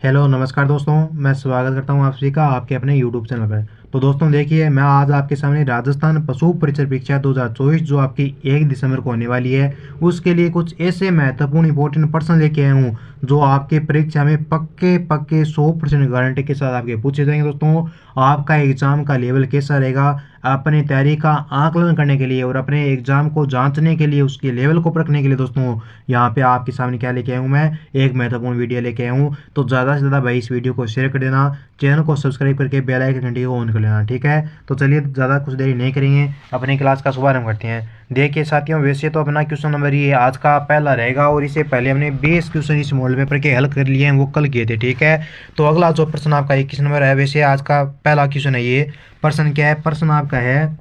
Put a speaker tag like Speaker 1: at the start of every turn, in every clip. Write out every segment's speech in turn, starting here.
Speaker 1: Hello नमस्कार दोस्तों, मैं स्वागत करता हूं आप सभी का आपके अपने यूट्यूब चैनल पर। तो दोस्तों देखिए, मैं आज आपके सामने राजस्थान पशु परिचय परीक्षा 2024 जो आपकी 1 दिसंबर को होने वाली है, उसके लिए कुछ ऐसे महत्वपूर्ण इंपॉर्टेंट प्रश्न लेके आया हूँ जो आपके परीक्षा में पक्के पक्के 100% गारंटी के साथ आपके पूछे जाएंगे। दोस्तों, आपका एग्जाम का लेवल कैसा रहेगा, अपनी तैयारी का आकलन करने के लिए और अपने एग्जाम को जांचने के लिए, उसके लेवल को परखने के लिए दोस्तों यहाँ पे आपके सामने क्या लेके आया हूँ, मैं एक महत्वपूर्ण वीडियो लेके आया हूँ। तो ज़्यादा से ज़्यादा भाई इस वीडियो को शेयर कर देना, चैनल को सब्सक्राइब करके बेल आइकन घंटी को ऑन कर लेना, ठीक है। तो चलिए ज़्यादा कुछ देरी नहीं करेंगे, अपनी क्लास का शुभारंभ करते हैं। देखिए साथियों, वैसे तो अपना क्वेश्चन नंबर ये आज का पहला रहेगा और इससे पहले हमने 20 क्वेश्चन इस मॉडल पेपर के हल कर लिए हैं, वो कल किए थे, ठीक है। तो अगला जो प्रश्न आपका 21 नंबर है, वैसे आज का पहला क्वेश्चन है ये। प्रश्न क्या है? प्रश्न आपका है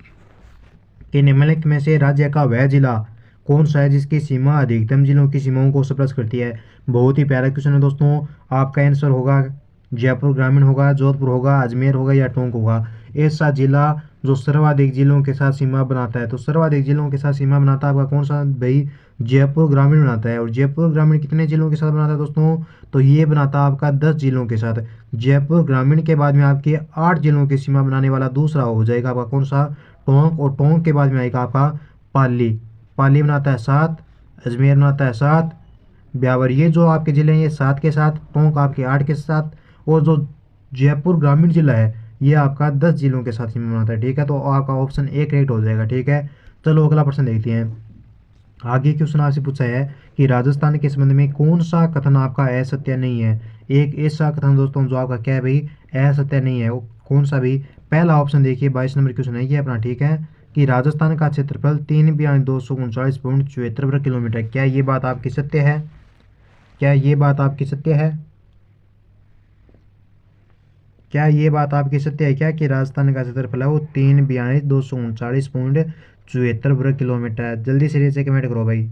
Speaker 1: कि निम्नलिखित में से राज्य का वह जिला कौन सा है जिसकी सीमा अधिकतम जिलों की सीमाओं को स्पर्श करती है। बहुत ही प्यारा क्वेश्चन है दोस्तों। आपका आंसर होगा जयपुर ग्रामीण होगा, जोधपुर होगा, अजमेर होगा या टोंक होगा। ऐसा जिला जो सर्वाधिक जिलों के साथ सीमा बनाता है, तो सर्वाधिक जिलों के साथ सीमा बनाता है आपका कौन सा भाई? जयपुर ग्रामीण बनाता है। और जयपुर ग्रामीण कितने जिलों के साथ बनाता है दोस्तों? तो ये बनाता है आपका 10 जिलों के साथ। जयपुर ग्रामीण के बाद में आपके 8 जिलों की सीमा बनाने वाला दूसरा हो जाएगा आपका कौन सा? टोंक। और टोंक के बाद में आएगा आपका पाली। पाली बनाता है 7, अजमेर बनाता है 7, ब्यावर। ये जो आपके जिले हैं ये 7 के साथ, टोंक आपके 8 के साथ, और जो जयपुर ग्रामीण जिला है ये आपका 10 जिलों के साथ सीमा बनाता है, ठीक है। तो आपका ऑप्शन ए करेक्ट हो जाएगा, ठीक है। चलो अगला प्रश्न देखते हैं। आगे क्वेश्चन आपसे पूछा है कि राजस्थान के संबंध में कौन सा कथन आपका असत्य नहीं है। एक ऐसा कथन दोस्तों जो आपका क्या है भाई? असत्य नहीं है। वो कौन सा भी? पहला ऑप्शन देखिए, 22 नंबर क्वेश्चन है ये अपना, ठीक है, कि राजस्थान का क्षेत्रफल 3,239.74 वर्ग किलोमीटर। क्या ये बात आपकी सत्य है? क्या ये बात आपकी सत्य है? क्या ये बात आपकी सत्य है क्या कि राजस्थान का क्षेत्रफल है वो 3,42,239.74 वर्ग किलोमीटर है? जल्दी से नीचे कमेंट करो भाई।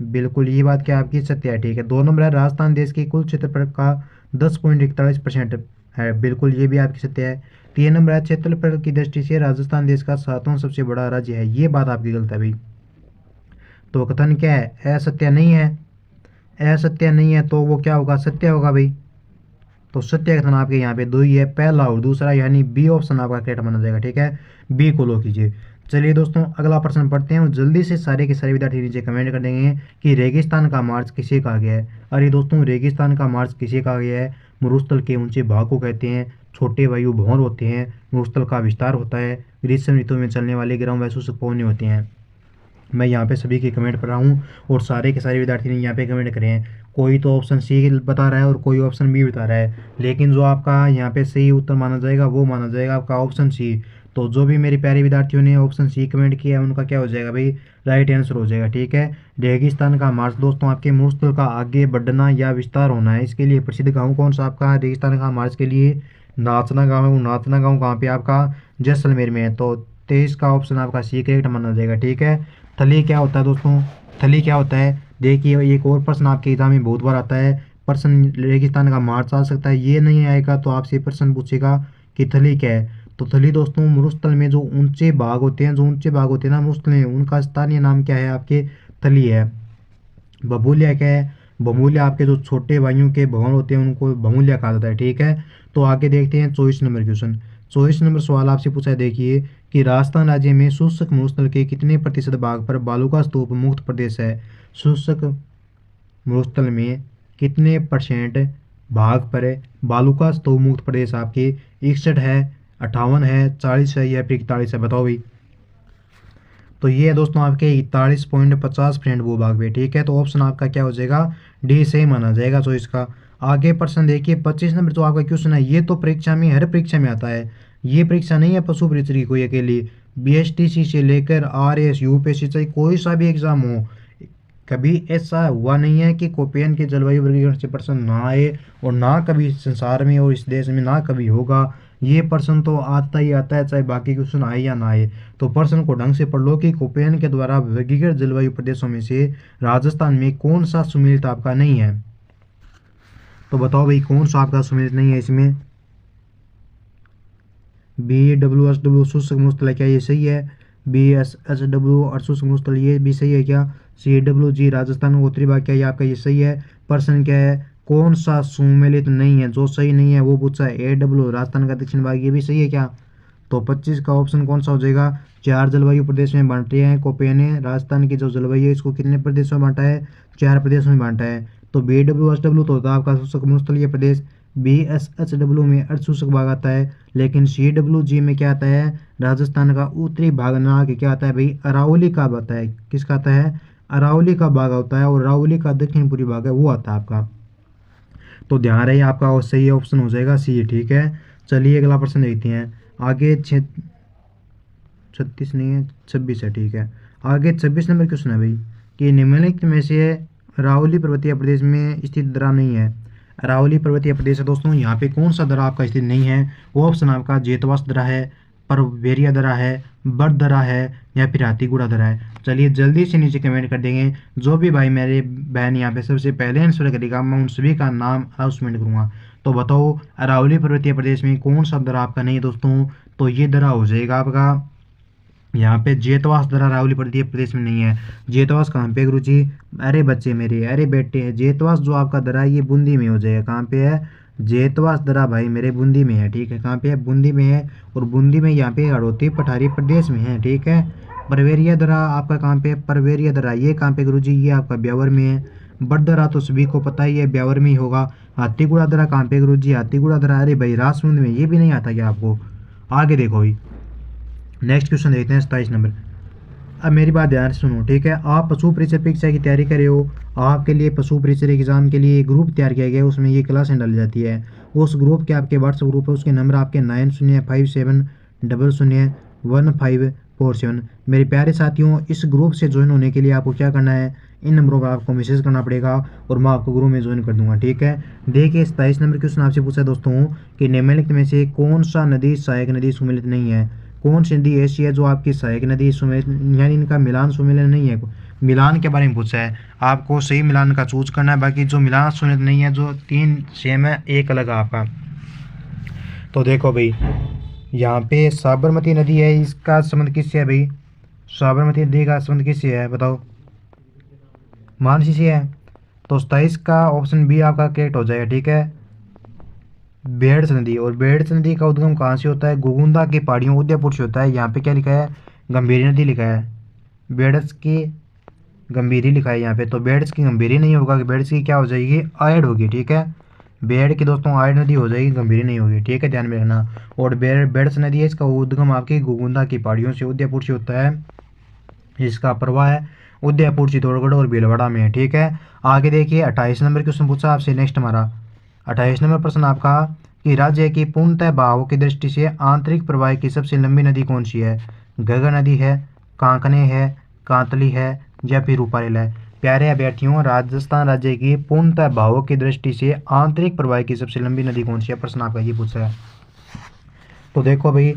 Speaker 1: बिल्कुल ये बात क्या आपकी सत्य है, ठीक है। 2 नंबर है, राजस्थान देश की कुल क्षेत्रफल का 10.41% है। बिल्कुल ये भी आपकी सत्य है। 3 नंबर है, क्षेत्रफल की दृष्टि से राजस्थान देश का 7वां सबसे बड़ा राज्य है। ये बात आपकी गलत है भाई। तो कथन क्या है? असत्य नहीं है। असत्य नहीं है तो वो क्या होगा? सत्य होगा भाई। तो सत्य कथन आपके यहाँ पे दो ही है, पहला और दूसरा, यानी बी ऑप्शन आपका करेक्ट माना जाएगा, ठीक है। बी को लो कीजिए। चलिए दोस्तों अगला प्रश्न पढ़ते हैं और जल्दी से सारे के सारे विद्यार्थी नीचे कमेंट कर देंगे कि रेगिस्तान का मार्च किसे कहा गया है। अरे दोस्तों, रेगिस्तान का मार्च किसे कहा गया है? मरुस्थल के ऊंचे भाग को कहते हैं। छोटे वायु भंवर होते हैं, मरुस्थल का विस्तार होता है, ग्रीष्म ऋतु में चलने वाले गर्म व शुष्क पवनें होती हैं। मैं यहाँ पे सभी के कमेंट पढ़ रहा हूँ और सारे के सारे विद्यार्थी ने यहाँ पे कमेंट करे हैं। कोई तो ऑप्शन सी बता रहा है और कोई ऑप्शन बी बता रहा है, लेकिन जो आपका यहाँ पे सही उत्तर माना जाएगा वो माना जाएगा आपका ऑप्शन सी। तो जो भी मेरे प्यारे विद्यार्थियों ने ऑप्शन सी कमेंट किया है उनका क्या हो जाएगा भाई? राइट आंसर हो जाएगा, ठीक है। रेगिस्तान का मार्च दोस्तों आपके मरुस्थल का आगे बढ़ना या विस्तार होना है, इसके लिए प्रसिद्ध गाँव कौन सा आपका रेगिस्तान का मार्च के लिए? नाचना गाँव है। वो नाचना गाँव कहाँ पे आपका? जैसलमेर में है। तो 23 का ऑप्शन आपका सी करेक्ट माना जाएगा, ठीक है। थली क्या होता है दोस्तों? थली क्या होता है? देखिए एक और प्रश्न आपके एग्जाम में बहुत बार आता है। प्रश्न रेगिस्तान का मार्च आ सकता है, ये नहीं आएगा तो आपसे प्रश्न पूछेगा कि थली क्या है। तो थली दोस्तों मरुस्थल में जो ऊंचे भाग होते हैं, ना मरुस्थल में, उनका स्थानीय नाम क्या है आपके? थली है। बबूलिया क्या है? बमूलिया आपके जो छोटे वायु के भवन होते हैं उनको बमूलिया कहा जाता है, ठीक है। तो आगे देखते हैं 24 नंबर क्वेश्चन। 24 नंबर सवाल आपसे पूछा है, देखिए कि राजस्थान राज्य में शुष्क मरुस्थल के कितने प्रतिशत भाग पर बालू का स्तूप मुक्त प्रदेश है? शुष्क मरुस्थल में कितने परसेंट भाग पर बालू का स्तूप मुक्त प्रदेश आपके? 61 है, 58 है, 40 है या फिर 41 है? बताओ भाई। तो ये है दोस्तों आपके 41.50% वो भाग पे, ठीक है। तो ऑप्शन आपका क्या हो जाएगा? डी सही माना जाएगा। तो इसका आगे प्रश्न देखिए 25 नंबर जो आपका क्वेश्चन है, ये तो परीक्षा में, हर परीक्षा में आता है। ये परीक्षा नहीं है पशु परिचय की कोई अकेली। बीएसटीसी से लेकर आरएस यूपीएससी चाहे कोई सा भी एग्जाम हो, कभी ऐसा हुआ नहीं है कि कोपेन के जलवायु वर्गीकरण से प्रश्न ना आए, और ना कभी संसार में और इस देश में ना कभी होगा। ये प्रश्न तो आता ही आता है, चाहे बाकी क्वेश्चन आए या ना आए। तो प्रश्न को ढंग से पढ़ लो कि कोपेन के द्वारा वर्गीकृत जलवायु प्रदेशों में से राजस्थान में कौन सा सुमेलित आपका नहीं है। तो बताओ भाई कौन सा आपका सुमेलित नहीं है इसमें? बी डब्ल्यू एस डब्ल्यू शुष्क मरुस्थल है, क्या ये सही है? बी एस एच डब्ल्यू और शुष्क मरुस्थल ये भी सही है क्या? सी डब्ल्यू जी राजस्थान का उत्तरी भाग क्या ये आपका ये सही है? प्रश्न क्या है? कौन सा सुमेलित नहीं है? जो सही नहीं है वो पूछा है। AW राजस्थान का दक्षिण भाग, ये भी सही है क्या? तो 25 का ऑप्शन कौन सा हो जाएगा? 4 जलवायु प्रदेश में बांटे हैं कोपेन ने राजस्थान की जो जलवायु है इसको कितने प्रदेशों में बांटा है? 4 प्रदेशों में बांटा है। तो BWSW तो होता है आपका शुष्क मरुस्थलीय प्रदेश, BSHW में अर्ध शुष्क भाग आता है, लेकिन CWG में क्या आता है? राजस्थान का उत्तरी भाग ना के क्या आता है भाई? अरावली का आता है। किसका आता है? अरावली का भाग होता है, और अरावली का दक्षिण पूर्वी भाग है वो आता है आपका। तो ध्यान रहे आपका और सही ऑप्शन हो जाएगा सी, ठीक है। चलिए अगला प्रश्न देखते हैं। आगे 36 नहीं है, 26 है, ठीक है। आगे 26 नंबर क्वेश्चन है भाई कि निम्नलिखित में से अरावली पर्वतीय प्रदेश में स्थित दर्रा नहीं है। अरावली पर्वतीय प्रदेश है दोस्तों, यहाँ पे कौन सा दर्रा आपका स्थित नहीं है? वो ऑप्शन आपका जेतवास दर्रा है, परवेरिया दर्रा है, बर्द दर्रा है, या फिर हाथीगुड़ा दर्रा है। चलिए जल्दी से नीचे कमेंट कर देंगे। जो भी भाई मेरे बहन यहाँ पे सबसे पहले आंसर करेगा मैं उन सभी का नाम अनाउंसमेंट करूँगा। तो बताओ अरावली पर्वतीय प्रदेश में कौन सा दर्रा आपका नहीं है दोस्तों? तो ये दर्रा हो जाएगा आपका यहाँ पे जेतवास दर्रा अरावली पर्वतीय प्रदेश में नहीं है। जेतवास कहाँ पे गुरु जी? अरे बच्चे मेरे, अरे बेटे है, जेतवास जो आपका दर्रा है ये बूंदी में हो जाएगा। कहाँ पे है? जेतवास दर्रा भाई मेरे बूंदी में है, ठीक है। कहाँ पे है? बूंदी में है, और बूंदी में यहाँ पे हड़ौती पठारी प्रदेश में है, ठीक है। परवेरिया दर्रा आपका कहाँ पे है? परवेरिया दर्रा ये कहाँ पे गुरु जी? ये आपका ब्यावर में है। बड़ दर्रा तो सभी को पता ही है ब्यावर में ही होगा। हाथीगुड़ा दर्रा कहाँ पे गुरु जी? हाथीगुड़ा दर्रा अरे भाई राजसमंद में, ये भी नहीं आता क्या आपको? आगे देखो भाई, नेक्स्ट क्वेश्चन देखते हैं 27 नंबर। अब मेरी बात ध्यान से सुनो, ठीक है। आप पशु परिचय परीक्षा की तैयारी कर रहे हो, आपके लिए पशु परिचय एग्जाम के लिए एक ग्रुप तैयार किया गया है, उसमें ये क्लासें डाली जाती है। उस ग्रुप के आपके व्हाट्सएप ग्रुप है, उसके नंबर आपके 9057001547। मेरे प्यारे साथियों, इस ग्रुप से ज्वाइन होने के लिए आपको क्या करना है? इन नंबरों पर आपको मैसेज करना पड़ेगा और मैं आपको ग्रुप में ज्वाइन कर दूंगा, ठीक है। देखिए 27 नंबर क्वेश्चन आपसे पूछा है दोस्तों कि निम्नलिखित में से कौन सा नदी सहायक नदी सुमेलित नहीं है? कौन सी नदी ऐसी है जो आपकी सहायक नदी सुमेलित यानी इनका मिलान सुमेलन नहीं है? मिलान के बारे में पूछा है, आपको सही मिलान का चूज करना है। बाकी जो मिलान सुमेलित नहीं है, जो 3 सेम है, एक अलग है आपका। तो देखो भाई यहाँ पे साबरमती नदी है, इसका संबंध किससे है भाई? साबरमती नदी का संबंध किससे है बताओ? मानसी से है। तो 27 का ऑप्शन बी आपका करेक्ट हो जाएगा, ठीक है। बेड़स नदी, और बेड़स नदी का उद्गम कहाँ से होता है? गोगुंदा की पहाड़ियों उदयपुर से होता है। यहाँ पे क्या लिखा है? गंभीरी नदी लिखा है, बेड़स की गंभीरी लिखा है यहाँ पे। तो बेड़स की गंभीरी नहीं होगा, बेड़स की क्या हो जाएगी? आयड होगी, ठीक है। बेड़ की दोस्तों आयड नदी हो जाएगी, गंभीरी नहीं होगी, ठीक है, ध्यान में रखना। और बेड़स नदी है, इसका उद्गम आपकी गोगुंदा की पहाड़ियों से उदयपुर से होता है। इसका प्रवाह है उदयपुर, चित्तौड़गढ़ और भीलवाड़ा में, ठीक है। आगे देखिए 28 नंबर क्वेश्चन पूछा आपसे नेक्स्ट हमारा। 28 नंबर प्रश्न आपका कि राज्य की पूर्णतः बहाव की दृष्टि से आंतरिक प्रवाह की सबसे लंबी नदी कौन सी है? घग्गर नदी है, कांकने है, कांतली है, या फिर रूपारेल है? प्यारे अभ्यर्थियों, राजस्थान राज्य की पूर्णतः बहाव की दृष्टि से आंतरिक प्रवाह की सबसे लंबी नदी कौन सी है? प्रश्न आपका ये पूछा है। तो देखो भाई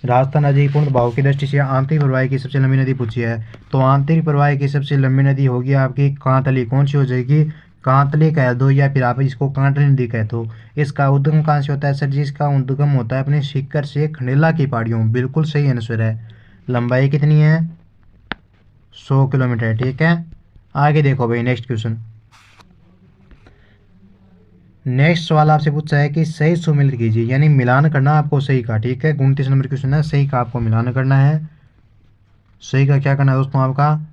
Speaker 1: राजस्थान राज्य की पूर्ण बहाव की दृष्टि से आंतरिक प्रवाह की सबसे लंबी नदी पूछी है। तो आंतरिक प्रवाह की सबसे लंबी नदी होगी आपकी कांतली। कौन सी हो जाएगी? कांतली कह दो, या फिर आप इसको कांटली नदी कह दो। इसका उद्गम कहाँ से होता है सर जी? इसका उद्गम होता है अपने सीकर से खंडेला की पहाड़ियों। बिल्कुल सही आंसर है। लंबाई कितनी है? 100 किलोमीटर, ठीक है। आगे देखो भाई नेक्स्ट क्वेश्चन। नेक्स्ट सवाल आपसे पूछा है कि सही सुमेलित कीजिए, यानी मिलान करना आपको सही का, ठीक है। 29 नंबर क्वेश्चन है, सही का आपको मिलान करना है। सही का क्या करना है दोस्तों? आपका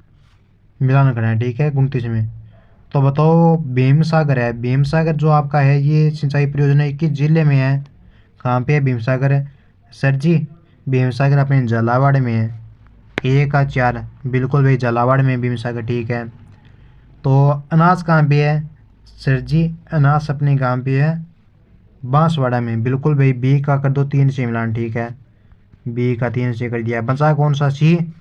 Speaker 1: मिलान करना है, ठीक है, 29 में। तो बताओ भीम सागर है, भीम सागर जो आपका है ये सिंचाई परियोजना किस जिले में है? कहाँ पे है भीम सागर? सर जी भीम सागर अपने झालावाड़ में है। 1 का 4, बिल्कुल भाई झालावाड़ में भीम सागर, ठीक है। तो अनाज कहाँ पे है? सर जी अनाज अपने गाँव पे है बांसवाड़ा में। बिल्कुल भाई बी का कर दो 3 से मिलान, ठीक है। बी का 3 से कर दिया। बचा कौन सा? सी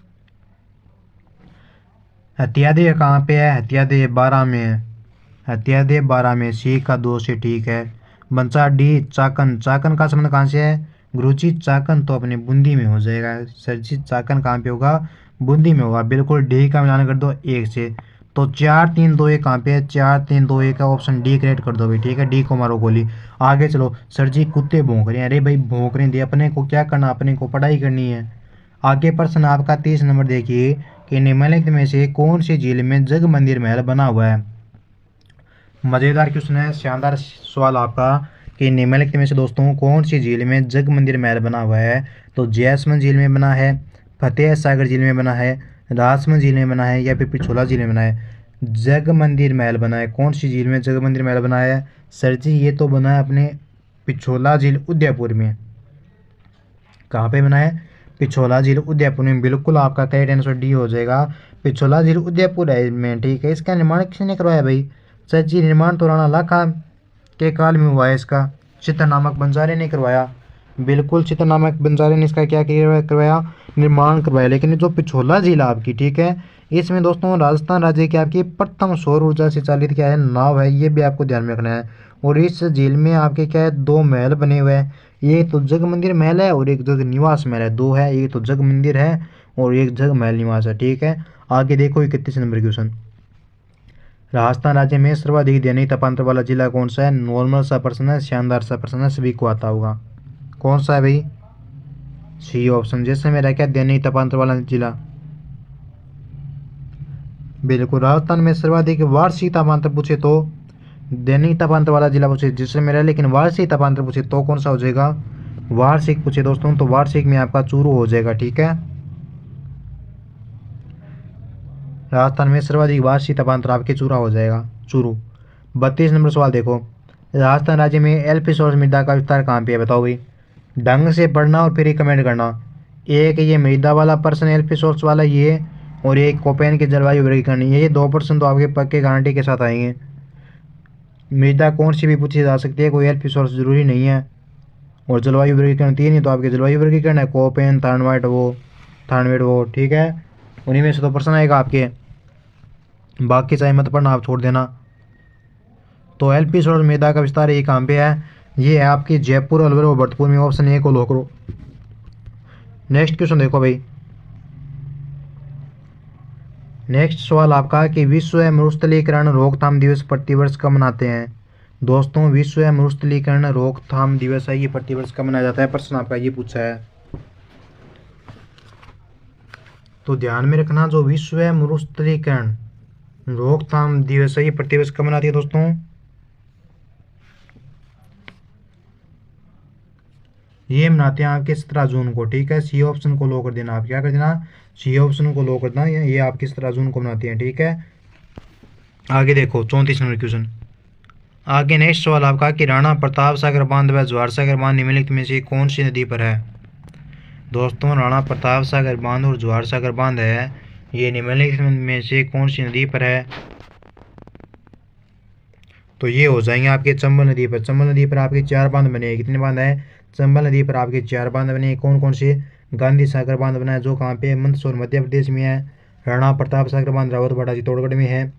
Speaker 1: हथियादेव कहाँ पे है? हथियादेव 12 में है। हथियादेव 12 में, सी का 2 से, ठीक है। बचा डी चाकन। चाकन का संबंध कहाँ से है? गुरुजी चाकन तो अपने बूंदी में हो जाएगा। सर जी चाकन कहाँ पे होगा? बूंदी में होगा। बिल्कुल डी का मिलान कर दो 1 से। तो 4 3 2 1 कहाँ पे है? 4 3 2 1 का ऑप्शन डी करेक्ट कर दो भाई, ठीक है। डी को मारो गोली। आगे चलो। सर जी कुत्ते भौंक रहे हैं। अरे भाई भौंक रहे थे, अपने को क्या करना? अपने को पढ़ाई करनी है। आगे प्रश्न आपका 30 नंबर देखिए कि निम्नलिखित में से कौन सी झील में जग मंदिर महल बना हुआ है? मज़ेदार क्वेश्चन है, शानदार सवाल आपका कि निम्नलिखित में से दोस्तों कौन सी झील में जग मंदिर महल बना हुआ है। तो जैसमंद झील में बना है, फतेह सागर झील में बना है, राजमंद झील में बना है, या फिर पिछोला झील में बना है। जग मंदिर महल बना है, कौन सी झील में जग मंदिर महल बना है? सर जी ये तो बना है अपने पिछोला झील उदयपुर में। कहाँ पे बना है? पिछोला झील उदयपुर में। बिल्कुल आपका करेक्ट आंसर डी हो जाएगा, पिछोला झील उदयपुर है में। ठीक है, इसका निर्माण किसने करवाया भाई? सर जी निर्माण तो राणा लाखा के काल में हुआ है इसका, चित्र नामक बंजारे ने करवाया। बिल्कुल चित्र नामक बंजारे ने इसका क्या करवाया? निर्माण करवाया। लेकिन जो पिछोला झील आपकी, ठीक है, इसमें दोस्तों राजस्थान राज्य की आपकी प्रथम सौर ऊर्जा से चालित क्या है? नाव है, ये भी आपको ध्यान में रखना है। और इस झील में आपके क्या है? 2 महल बने हुए हैं, एक तो जग मंदिर महल है और एक जग निवास महल है। 2 है, एक तो जग मंदिर है और एक जग महल निवास है। ठीक है, आगे देखो 31 नंबर क्वेश्चन। राजस्थान राज्य में सर्वाधिक दैनिक तापांतर वाला जिला कौन सा है? नॉर्मल सा प्रश्न है, शानदार सा प्रश्न है, सभी को आता होगा। कौन सा है भाई? C option. जैसे मेरा क्या दैनिक तापांतर वाला जिला? बिल्कुल, राजस्थान में सर्वाधिक वार्षिक तापांतर पूछे तो दैनिक तापांतर वाला जिला पूछे जिससे मेरा, लेकिन वार्षिक तापांतर पूछे तो कौन सा हो जाएगा? वार्षिक पूछे दोस्तों तो वार्षिक में आपका चूरू हो जाएगा। ठीक है, राजस्थान में सर्वाधिक वार्षिक तापांतर आपके चूरा हो जाएगा, चूरू। 32 नंबर सवाल देखो, राजस्थान राज्य में एलपी सोर्स मृदा का विस्तार कहाँ पे है? बताओ भाई, ढंग से पढ़ना और फिर ही कमेंट करना। एक ये मृदा वाला प्रश्न एलपी सोर्स वाला ये, और एक कोपेन के जलवायु वर्गीकरण, ये 2 प्रश्न तो आपके पक्के गारंटी के साथ आएंगे। मृदा कौन सी भी पूछी जा सकती है, कोई एलपी सोर्स जरूरी नहीं है। और जलवायु वर्गीकरण 3 ही तो आपके जलवायु वर्गीकरण है, कोपेन, थार्नवेट वो। ठीक है, उन्हीं में से तो प्रश्न आएगा आपके, बाकी चाहे मत पढ़ना, आप छोड़ देना। तो एलपी सोर्स मृदा का विस्तार ये कहाँ पे है? ये है आपकी जयपुर, अलवर और भरतपुर में। ऑप्शन ए को लॉक करो। नेक्स्ट क्वेश्चन देखो भाई, नेक्स्ट सवाल आपका कि विश्व मरुस्थलीकरण रोकथाम दिवस प्रतिवर्ष कब मनाते हैं? दोस्तों विश्व मरुस्थलीकरण रोकथाम दिवस है, ये प्रतिवर्ष कब मनाया जाता है? प्रश्न आपका ये पूछा है, तो ध्यान में रखना। जो विश्व मरुस्थलीकरण रोकथाम दिवस है, ये प्रतिवर्ष कब मनाती है दोस्तों? ये मनाते हैं आपके 17 जून को। ठीक है, सी ऑप्शन को लो कर देना। आप क्या कर देना? सी ऑप्शन को लो कर देना, ये आपकी 17 जून को मनाते हैं। ठीक है, आगे देखो 34 नंबर क्वेश्चन। आगे नेक्स्ट सवाल आपका कि राणा प्रताप सागर बांध व जवाहर सागर बांध निम्नलिखित में से कौन सी नदी पर है? दोस्तों राणा प्रताप सागर बांध और जवाहर सागर बांध है, ये निम्नलिखित में से कौन सी नदी पर है? तो ये हो जाएंगे आपके चंबल नदी पर। चंबल नदी पर आपके 4 बांध बने हैं। कितने बांध है? चंबल नदी पर आपके 4 बांध बने हैं। कौन कौन से? गांधी सागर बांध बना है, जो कहाँ पे? मंदसौर मध्य प्रदेश में है। राणा प्रताप सागर बांध रावतबाड़ा चित्तौड़गढ़ में है।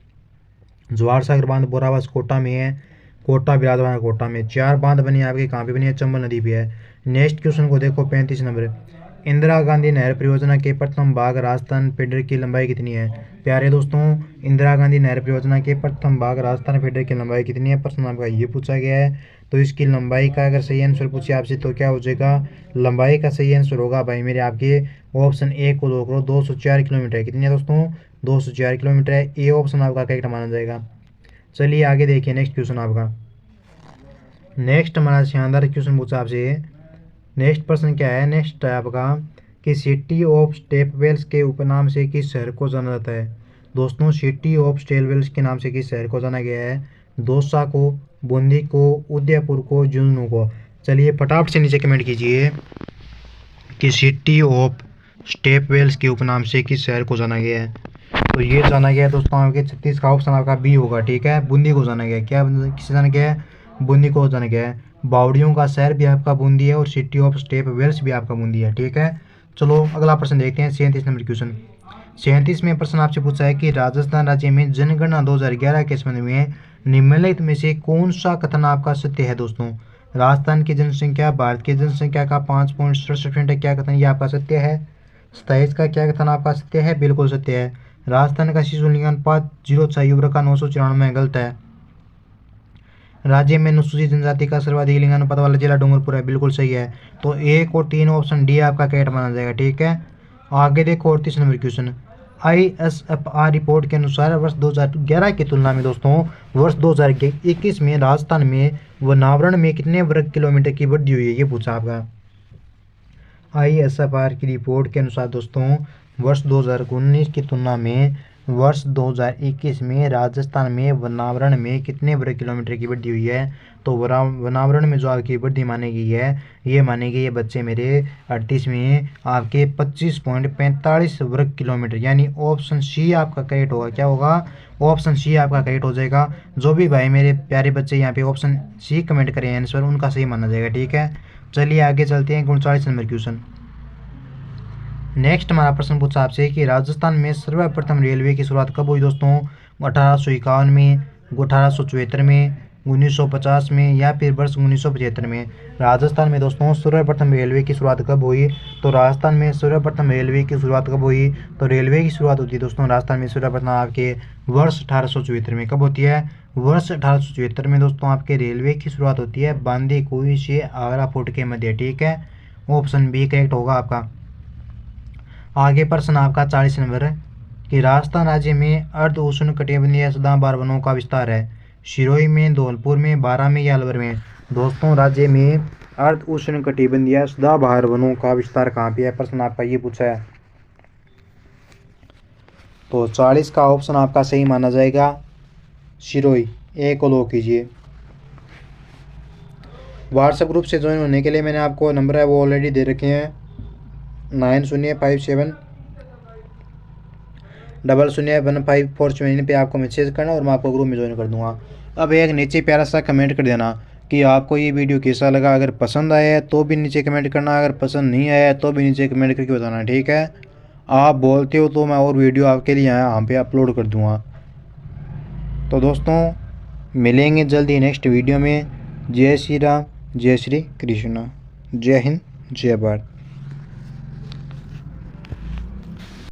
Speaker 1: जवाहर सागर बांध बोरावस कोटा में है। कोटा बिरादवान कोटा में। 4 बांध बने आपके कहाँ पे बनी है? चंबल नदी पे है। नेक्स्ट क्वेश्चन को देखो 35 नंबर। इंदिरा गांधी नहर परियोजना के प्रथम भाग राजस्थान फीडर की लंबाई कितनी है? प्यारे दोस्तों, इंदिरा गांधी नहर परियोजना के प्रथम भाग राजस्थान फीडर की लंबाई कितनी है? प्रश्न आपका ये पूछा गया है। तो इसकी लंबाई का अगर सही आंसर पूछे आपसे तो क्या हो जाएगा? लंबाई का सही आंसर होगा भाई मेरे आपके ऑप्शन ए को लो करो, 204 किलोमीटर है। कितनी है दोस्तों? 204 किलोमीटर है। ए ऑप्शन आपका करेक्ट माना जाएगा। चलिए आगे देखिए नेक्स्ट क्वेश्चन आपका। नेक्स्ट हमारा शानदार क्वेश्चन पूछा आपसे। नेक्स्ट प्रश्न क्या है? नेक्स्ट है आपका कि सिटी ऑफ स्टेपवेल्स के उपनाम से किस शहर को जाना जाता है? दोस्तों सिटी ऑफ स्टेपवेल्स के नाम से किस शहर को जाना गया है? दौसा को, बूंदी को, उदयपुर को, झुंझुनू को। चलिए फटाफट से नीचे कमेंट कीजिए कि सिटी ऑफ स्टेपवेल्स के उपनाम से किस शहर को जाना गया है? तो ये जाना गया है दोस्तों आपके 36 का ऑप्शन आपका बी होगा। ठीक है, बूंदी को जाना गया है। क्या किसे जाना गया है? बूंदी को जाना गया है। बावड़ियों का शहर भी आपका बूंदी है और सिटी ऑफ स्टेपवेल्स भी आपका बूंदी है। ठीक है, चलो अगला प्रश्न देखते हैं 37 नंबर क्वेश्चन। 37 में प्रश्न आपसे पूछा है कि राजस्थान राज्य में जनगणना 2011 के संबंध में निम्नलिखित में से कौन सा कथन आपका सत्य है? दोस्तों राजस्थान की जनसंख्या भारत की जनसंख्या का 5.67% है, क्या कथन ये आपका सत्य है? 27 का क्या कथन आपका सत्य है? बिल्कुल सत्य है। राजस्थान का शिशु लिंग अनुपात 0.6 युवक का 994 गलत है। राज्य में अनुसूचित जनजाति का सर्वाधिक लिंग अनुपात वाला जिला डूंगरपुर है, बिल्कुल सही है। तो 1 और 3 ऑप्शन डी आपका करेक्ट माना जाएगा। ठीक है, आगे देखो 38 नंबर क्वेश्चन। ISFR रिपोर्ट के अनुसार वर्ष 2011 की तुलना में दोस्तों वर्ष 2021 में राजस्थान में वनावरण में कितने वर्ग किलोमीटर की वृद्धि हुई है, ये पूछा आपका। ISFR की रिपोर्ट के अनुसार दोस्तों वर्ष 2019 की तुलना में वर्ष 2021 में राजस्थान में वनावरण में कितने वर्ग किलोमीटर की वृद्धि हुई है। तो वनावरण में जो आपकी वृद्धि मानी गई है, ये मानी गई है बच्चे मेरे 38 में आपके 25.45 वर्ग किलोमीटर, यानी ऑप्शन सी आपका करेक्ट होगा। क्या होगा? ऑप्शन सी आपका करेक्ट हो जाएगा। जो भी भाई मेरे प्यारे बच्चे यहाँ पे ऑप्शन सी कमेंट करें आंसर, उनका सही माना जाएगा। ठीक है, चलिए आगे चलते हैं 39 नंबर क्वेश्चन। नेक्स्ट हमारा प्रश्न पूछा आपसे कि राजस्थान में सर्वप्रथम रेलवे की शुरुआत कब हुई दोस्तों? 1851 में, 1874 में, 1950 में या फिर वर्ष 1975 में। राजस्थान में दोस्तों सर्वप्रथम रेलवे की शुरुआत कब हुई? तो राजस्थान में सर्वप्रथम रेलवे की शुरुआत कब हुई? तो रेलवे की शुरुआत होती है दोस्तों राजस्थान में सर्वप्रथम आपके वर्ष 1874 में। कब होती है? वर्ष 1874 में दोस्तों आपके रेलवे की शुरुआत होती है बांदीकुई से आगरा फोर्ट के मध्य। ठीक है, ऑप्शन बी करेक्ट होगा आपका। आगे प्रश्न आपका 40 नंबर है कि राजस्थान राज्य में अर्ध उष्ण कटिबंधीय सदाबहार वनों का विस्तार है सिरोही में, धौलपुर में, बारां में या अलवर में। दोस्तों राज्य में अर्ध उष्ण कटिबंधीय सदाबहार वनों का विस्तार कहाँ पे है? प्रश्न आपका ये पूछा है। तो 40 का ऑप्शन आपका सही माना जाएगा सिरोही, ए को लो कीजिए। व्हाट्सएप ग्रुप से ज्वाइन होने के लिए मैंने आपको नंबर है वो ऑलरेडी दे रखे हैं 9057001547 पे आपको मैसेज करना और मैं आपको ग्रुप में ज्वाइन कर दूंगा। अब एक नीचे प्यारा सा कमेंट कर देना कि आपको ये वीडियो कैसा लगा। अगर पसंद आया है तो भी नीचे कमेंट करना, अगर पसंद नहीं आया है तो भी नीचे कमेंट करके बताना। ठीक है, आप बोलते हो तो मैं और वीडियो आपके लिए यहाँ पे अपलोड कर दूँगा। तो दोस्तों मिलेंगे जल्दी नेक्स्ट वीडियो में। जय श्री राम, जय श्री कृष्णा, जय हिंद, जय भारत।